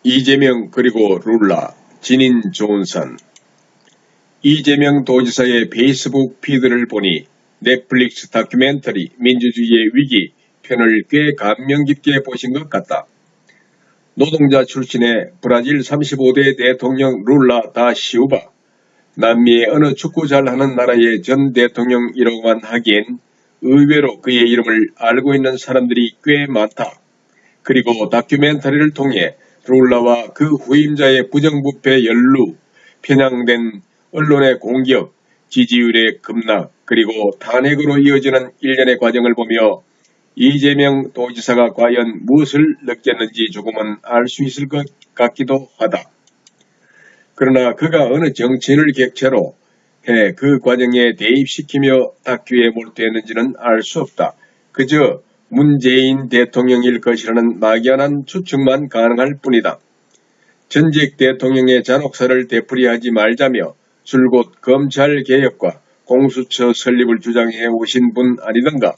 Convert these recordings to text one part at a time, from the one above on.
이재명 그리고 룰라, 진인 존선. 이재명 도지사의 페이스북 피드를 보니 넷플릭스 다큐멘터리 민주주의의 위기 편을 꽤 감명 깊게 보신 것 같다. 노동자 출신의 브라질 35대 대통령 룰라 다 시우바, 남미의 어느 축구 잘하는 나라의 전 대통령이라고만 하기엔 의외로 그의 이름을 알고 있는 사람들이 꽤 많다. 그리고 다큐멘터리를 통해 룰라와 그 후임자의 부정부패 연루, 편향된 언론의 공격, 지지율의 급락, 그리고 탄핵으로 이어지는 일련의 과정을 보며 이재명 도지사가 과연 무엇을 느꼈는지 조금은 알 수 있을 것 같기도 하다. 그러나 그가 어느 정치인을 객체로 해 그 과정에 대입시키며 다큐에 몰두했는지는 알 수 없다. 그저 문재인 대통령일 것이라는 막연한 추측만 가능할 뿐이다. 전직 대통령의 잔혹사를 되풀이하지 말자며 줄곧 검찰개혁과 공수처 설립을 주장해 오신 분 아니던가.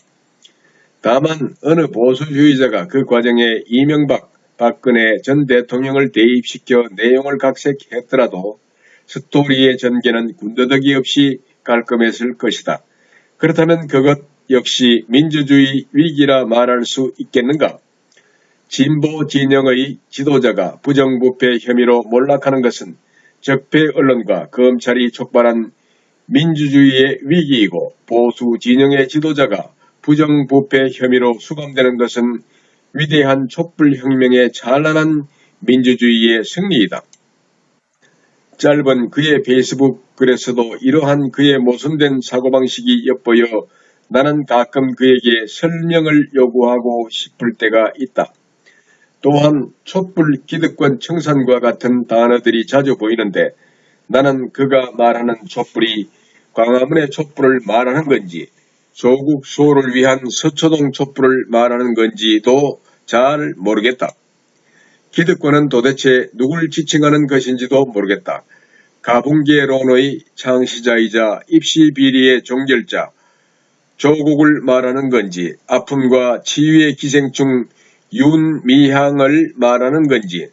다만 어느 보수주의자가 그 과정에 이명박, 박근혜 전 대통령을 대입시켜 내용을 각색했더라도 스토리의 전개는 군더더기 없이 깔끔했을 것이다. 그렇다면 그것 역시 민주주의 위기라 말할 수 있겠는가? 진보 진영의 지도자가 부정부패 혐의로 몰락하는 것은 적폐 언론과 검찰이 촉발한 민주주의의 위기이고, 보수 진영의 지도자가 부정부패 혐의로 수감되는 것은 위대한 촛불혁명의 찬란한 민주주의의 승리이다. 짧은 그의 페이스북 글에서도 이러한 그의 모순된 사고방식이 엿보여 나는 가끔 그에게 설명을 요구하고 싶을 때가 있다. 또한 촛불 기득권 청산과 같은 단어들이 자주 보이는데 나는 그가 말하는 촛불이 광화문의 촛불을 말하는 건지 조국 수호를 위한 서초동 촛불을 말하는 건지도 잘 모르겠다. 기득권은 도대체 누굴 지칭하는 것인지도 모르겠다. 가붕계론의 창시자이자 입시비리의 종결자 조국을 말하는 건지, 아픔과 치유의 기생충 윤미향을 말하는 건지,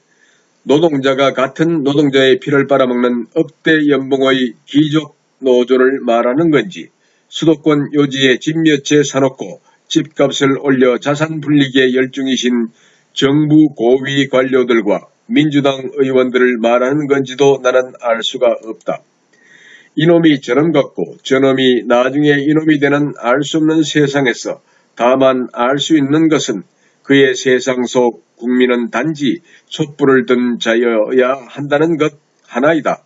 노동자가 같은 노동자의 피를 빨아먹는 억대 연봉의 귀족 노조를 말하는 건지, 수도권 요지에 집 몇 채 사놓고 집값을 올려 자산 불리기에 열중이신 정부 고위 관료들과 민주당 의원들을 말하는 건지도 나는 알 수가 없다. 이놈이 저놈 같고 저놈이 나중에 이놈이 되는 알 수 없는 세상에서 다만 알 수 있는 것은 그의 세상 속 국민은 단지 촛불을 든 자여야 한다는 것 하나이다.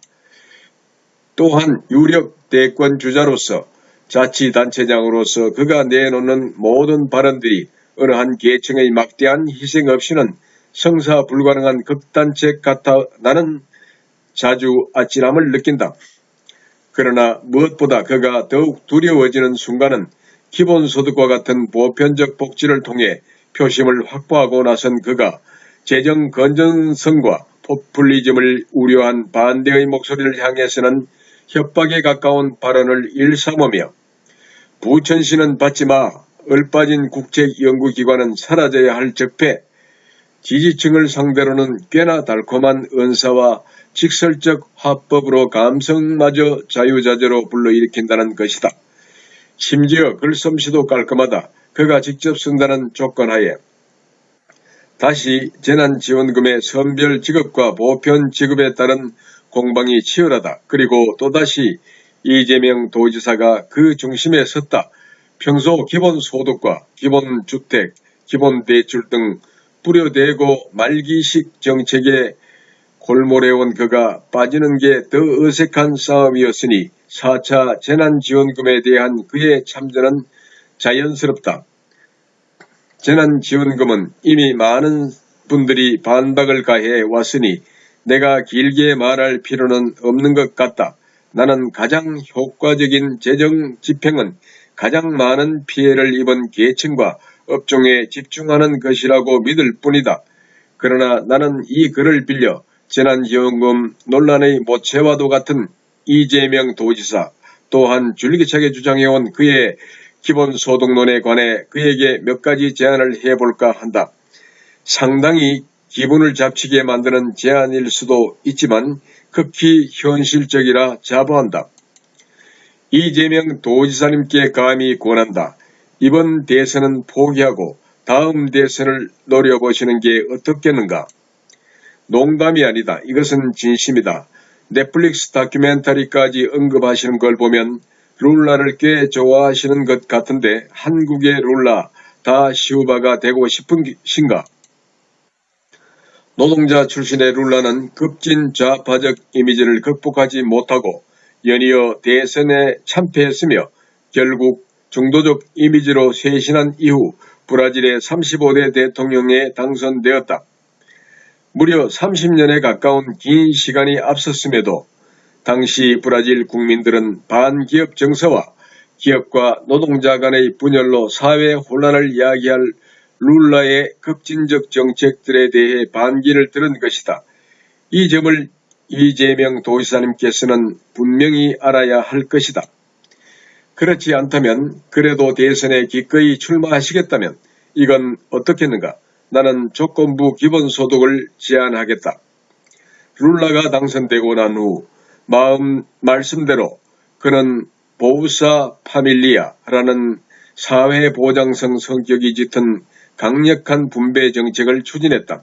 또한 유력 대권 주자로서 자치단체장으로서 그가 내놓는 모든 발언들이 어느 한 계층의 막대한 희생 없이는 성사 불가능한 극단책 같아 나는 자주 아찔함을 느낀다. 그러나 무엇보다 그가 더욱 두려워지는 순간은 기본소득과 같은 보편적 복지를 통해 표심을 확보하고 나선 그가 재정 건전성과 포퓰리즘을 우려한 반대의 목소리를 향해서는 협박에 가까운 발언을 일삼으며 부천시는 받지 마, 얼빠진 국책연구기관은 사라져야 할 적폐, 지지층을 상대로는 꽤나 달콤한 언사와 직설적 화법으로 감성마저 자유자재로 불러일으킨다는 것이다. 심지어 글솜씨도 깔끔하다. 그가 직접 쓴다는 조건하에 다시 재난지원금의 선별 지급과 보편 지급에 따른 공방이 치열하다. 그리고 또다시 이재명 도지사가 그 중심에 섰다. 평소 기본소득과 기본주택, 기본대출 등 뿌려대고 말기식 정책에 골몰해온 그가 빠지는 게 더 어색한 싸움이었으니 4차 재난지원금에 대한 그의 참전은 자연스럽다. 재난지원금은 이미 많은 분들이 반박을 가해 왔으니 내가 길게 말할 필요는 없는 것 같다. 나는 가장 효과적인 재정 집행은 가장 많은 피해를 입은 계층과 업종에 집중하는 것이라고 믿을 뿐이다. 그러나 나는 이 글을 빌려 재난지원금 논란의 모체와도 같은 이재명 도지사 또한 줄기차게 주장해온 그의 기본소득론에 관해 그에게 몇 가지 제안을 해볼까 한다. 상당히 기분을 잡치게 만드는 제안일 수도 있지만 극히 현실적이라 자부한다. 이재명 도지사님께 감히 권한다. 이번 대선은 포기하고 다음 대선을 노려보시는 게 어떻겠는가? 농담이 아니다. 이것은 진심이다. 넷플릭스 다큐멘터리까지 언급하시는 걸 보면 룰라를 꽤 좋아하시는 것 같은데 한국의 룰라 다 시우바가 되고 싶으신가? 노동자 출신의 룰라는 급진 좌파적 이미지를 극복하지 못하고 연이어 대선에 참패했으며 결국 중도적 이미지로 쇄신한 이후 브라질의 35대 대통령에 당선되었다. 무려 30년에 가까운 긴 시간이 앞섰음에도 당시 브라질 국민들은 반기업 정서와 기업과 노동자 간의 분열로 사회 혼란을 야기할 룰라의 급진적 정책들에 대해 반기를 들은 것이다. 이 점을 이재명 도지사님께서는 분명히 알아야 할 것이다. 그렇지 않다면 그래도 대선에 기꺼이 출마하시겠다면 이건 어떻겠는가? 나는 조건부 기본소득을 제안하겠다. 룰라가 당선되고 난 후 말씀대로 그는 보우사 파밀리아라는 사회보장성 성격이 짙은 강력한 분배 정책을 추진했다.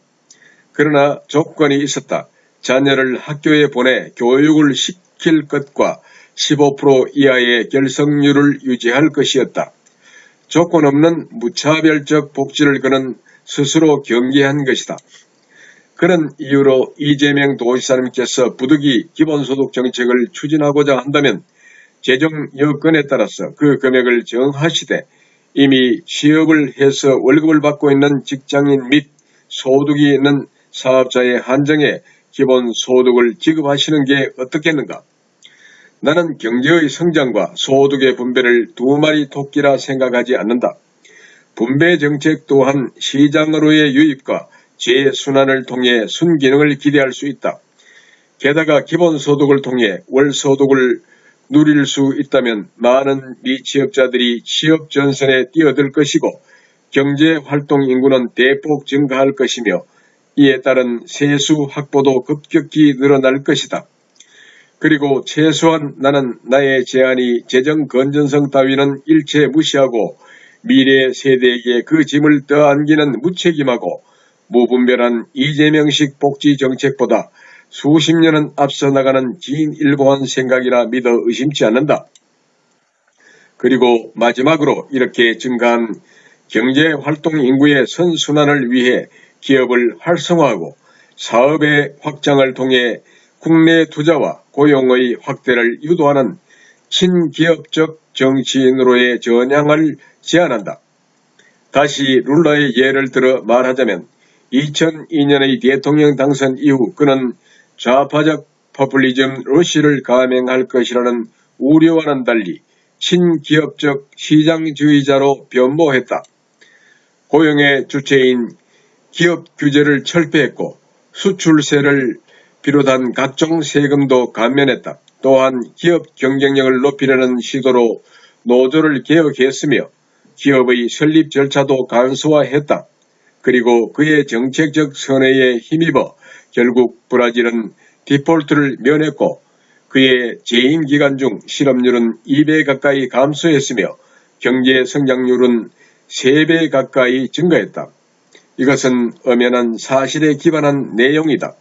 그러나 조건이 있었다. 자녀를 학교에 보내 교육을 시킬 것과 15% 이하의 결석률을 유지할 것이었다. 조건 없는 무차별적 복지를 그는 스스로 경계한 것이다. 그런 이유로 이재명 도지사님께서 부득이 기본소득 정책을 추진하고자 한다면 재정 여건에 따라서 그 금액을 정하시되 이미 취업을 해서 월급을 받고 있는 직장인 및 소득이 있는 사업자의 한정에 기본소득을 지급하시는 게 어떻겠는가? 나는 경제의 성장과 소득의 분배를 두 마리 토끼라 생각하지 않는다. 분배 정책 또한 시장으로의 유입과 재순환을 통해 순기능을 기대할 수 있다. 게다가 기본소득을 통해 월소득을 누릴 수 있다면 많은 미취업자들이 취업 전선에 뛰어들 것이고 경제활동 인구는 대폭 증가할 것이며 이에 따른 세수 확보도 급격히 늘어날 것이다. 그리고 최소한 나는 나의 제안이 재정 건전성 따위는 일체 무시하고 미래 세대에게 그 짐을 떠안기는 무책임하고 무분별한 이재명식 복지 정책보다 수십 년은 앞서 나가는 진일보한 생각이라 믿어 의심치 않는다. 그리고 마지막으로 이렇게 증가한 경제활동 인구의 선순환을 위해 기업을 활성화하고 사업의 확장을 통해 국내 투자와 고용의 확대를 유도하는 친기업적 정치인으로의 전향을 제안한다. 다시 룰라의 예를 들어 말하자면 2002년의 대통령 당선 이후 그는 좌파적 포퓰리즘 러시를 감행할 것이라는 우려와는 달리 친기업적 시장주의자로 변모했다. 고용의 주체인 기업 규제를 철폐했고 수출세를 비롯한 각종 세금도 감면했다. 또한 기업 경쟁력을 높이려는 시도로 노조를 개혁했으며 기업의 설립 절차도 간소화했다. 그리고 그의 정책적 선회에 힘입어 결국 브라질은 디폴트를 면했고 그의 재임 기간 중 실업률은 2배 가까이 감소했으며 경제 성장률은 3배 가까이 증가했다. 이것은 엄연한 사실에 기반한 내용이다.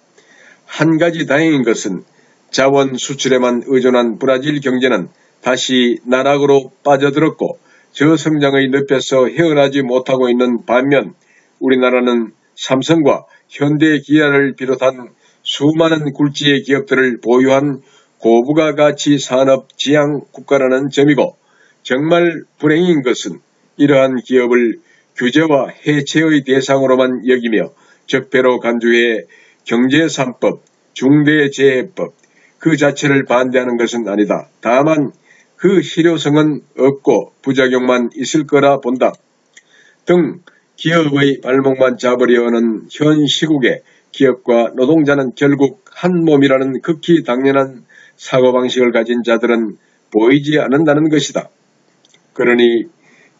한 가지 다행인 것은 자원 수출에만 의존한 브라질 경제는 다시 나락으로 빠져들었고 저성장의 늪에서 헤어나지 못하고 있는 반면 우리나라는 삼성과 현대기아를 비롯한 수많은 굴지의 기업들을 보유한 고부가 가치 산업 지향 국가라는 점이고 정말 불행인 것은 이러한 기업을 규제와 해체의 대상으로만 여기며 적폐로 간주해 경제3법, 중대재해법 그 자체를 반대하는 것은 아니다. 다만 그 실효성은 없고 부작용만 있을 거라 본다. 등 기업의 발목만 잡으려 하는 현 시국에 기업과 노동자는 결국 한 몸이라는 극히 당연한 사고방식을 가진 자들은 보이지 않는다는 것이다. 그러니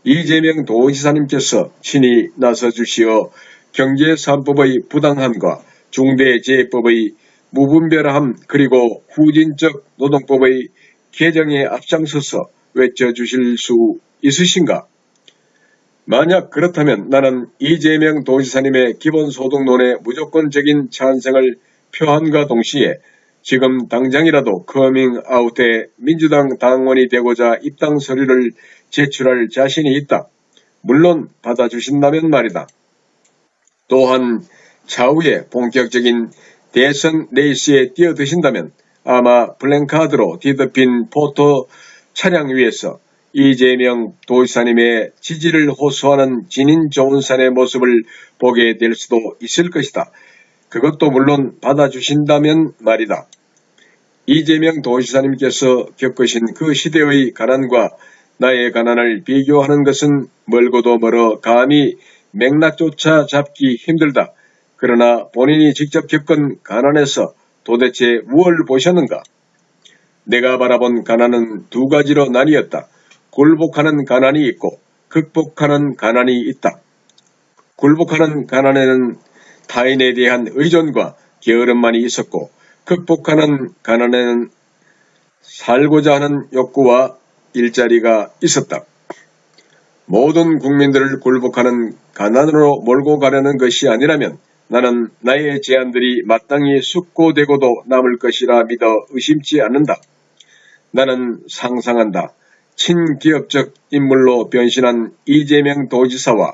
이재명 도지사님께서 친히 나서주시어 경제3법의 부당함과 중대재해법의 무분별함 그리고 후진적 노동법의 개정에 앞장서서 외쳐주실 수 있으신가? 만약 그렇다면 나는 이재명 도지사님의 기본소득론에 무조건적인 찬성을 표함과 동시에 지금 당장이라도 커밍아웃해 민주당 당원이 되고자 입당 서류를 제출할 자신이 있다. 물론 받아주신다면 말이다. 또한 차후에 본격적인 대선 레이스에 뛰어드신다면 아마 플랜카드로 뒤덮인 포토 차량 위에서 이재명 도지사님의 지지를 호소하는 진인 조은산의 모습을 보게 될 수도 있을 것이다. 그것도 물론 받아주신다면 말이다. 이재명 도지사님께서 겪으신 그 시대의 가난과 나의 가난을 비교하는 것은 멀고도 멀어 감히 맥락조차 잡기 힘들다. 그러나 본인이 직접 겪은 가난에서 도대체 무엇을 보셨는가? 내가 바라본 가난은 두 가지로 나뉘었다. 굴복하는 가난이 있고 극복하는 가난이 있다. 굴복하는 가난에는 타인에 대한 의존과 게으름만이 있었고 극복하는 가난에는 살고자 하는 욕구와 일자리가 있었다. 모든 국민들을 굴복하는 가난으로 몰고 가려는 것이 아니라면 나는 나의 제안들이 마땅히 숙고되고도 남을 것이라 믿어 의심치 않는다. 나는 상상한다. 친기업적 인물로 변신한 이재명 도지사와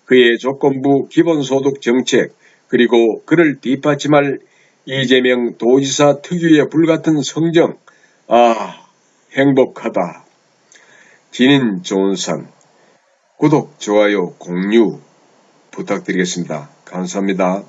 그의 조건부 기본소득 정책 그리고 그를 뒷받침할 이재명 도지사 특유의 불같은 성정. 행복하다. 진인 조은산 구독, 좋아요, 공유 부탁드리겠습니다. 감사합니다.